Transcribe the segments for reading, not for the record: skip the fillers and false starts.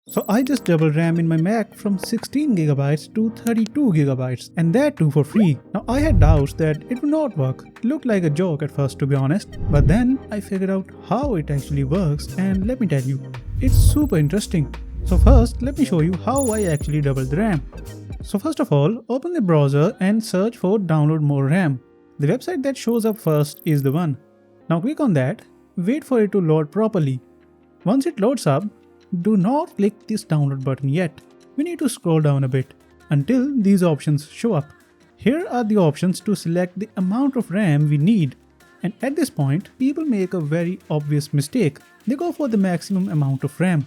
So I just doubled RAM in my Mac from 16GB to 32GB, and that too for free. Now I had doubts that it would not work. It looked like a joke at first, to be honest, but then I figured out how it actually works, and let me tell you, it's super interesting. So first, let me show you how I actually doubled the RAM. So first of all, open the browser and search for download more RAM. The website that shows up first is the one. Now click on that, wait for it to load properly. Once it loads up, do not click this download button yet. We need to scroll down a bit until these options show up. Here are the options to select the amount of RAM we need. And at this point, people make a very obvious mistake. They go for the maximum amount of RAM.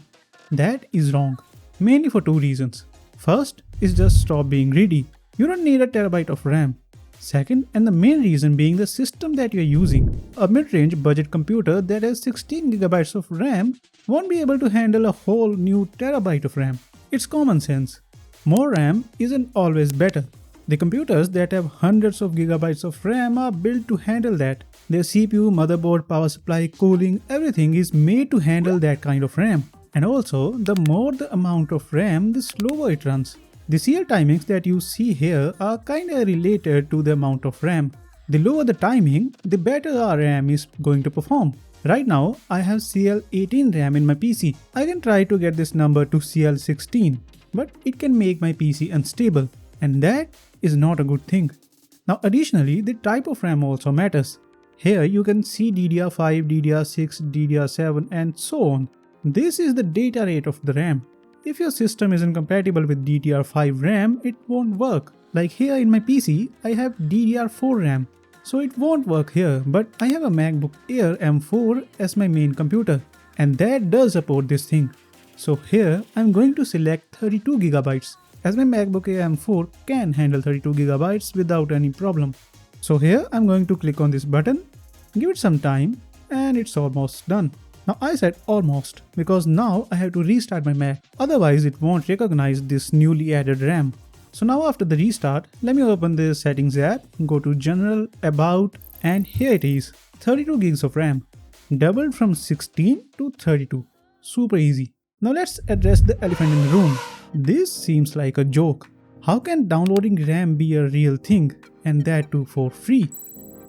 That is wrong, mainly for two reasons. First is just stop being greedy. You don't need a terabyte of RAM. Second, and the main reason being the system that you are using. A mid-range budget computer that has 16GB of RAM won't be able to handle a whole new terabyte of RAM. It's common sense. More RAM isn't always better. The computers that have hundreds of gigabytes of RAM are built to handle that. Their CPU, motherboard, power supply, cooling, everything is made to handle that kind of RAM. And also, the more the amount of RAM, the slower it runs. The CL timings that you see here are kinda related to the amount of RAM. The lower the timing, the better our RAM is going to perform. Right now, I have CL18 RAM in my PC. I can try to get this number to CL16, but it can make my PC unstable, and that is not a good thing. Now additionally, the type of RAM also matters. Here you can see DDR5, DDR6, DDR7 and so on. This is the data rate of the RAM. If your system isn't compatible with DDR5 RAM, it won't work. Like here in my PC, I have DDR4 RAM. So it won't work here, but I have a MacBook Air M4 as my main computer, and that does support this thing. So here I'm going to select 32GB, as my MacBook Air M4 can handle 32GB without any problem. So here I'm going to click on this button, give it some time, and it's almost done. Now I said almost because now I have to restart my Mac, otherwise it won't recognize this newly added RAM. So now after the restart, let me open the settings app, go to general, about, and here it is, 32 gigs of RAM, doubled from 16 to 32. Super easy. Now let's address the elephant in the room. This seems like a joke. How can downloading RAM be a real thing, and that too for free?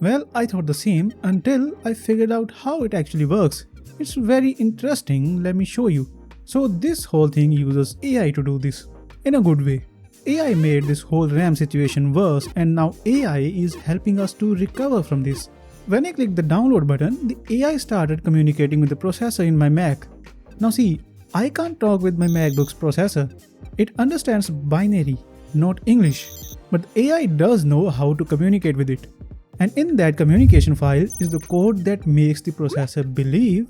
Well, I thought the same until I figured out how it actually works. It's very interesting, let me show you. So this whole thing uses AI to do this, in a good way. AI made this whole RAM situation worse, and now AI is helping us to recover from this. When I clicked the download button, the AI started communicating with the processor in my Mac. Now see, I can't talk with my MacBook's processor. It understands binary, not English. But the AI does know how to communicate with it. And in that communication file is the code that makes the processor believe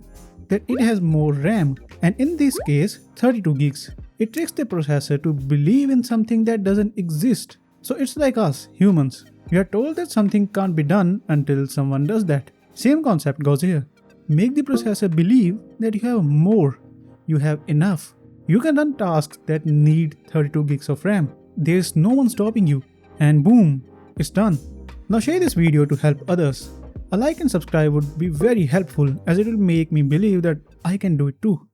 that it has more RAM, and in this case 32 gigs. It tricks the processor to believe in something that doesn't exist. So it's like us, humans. We are told that something can't be done until someone does that. Same concept goes here. Make the processor believe that you have more. You have enough. You can run tasks that need 32 gigs of RAM. There's no one stopping you. And boom, it's done. Now share this video to help others. A like and subscribe would be very helpful, as it will make me believe that I can do it too.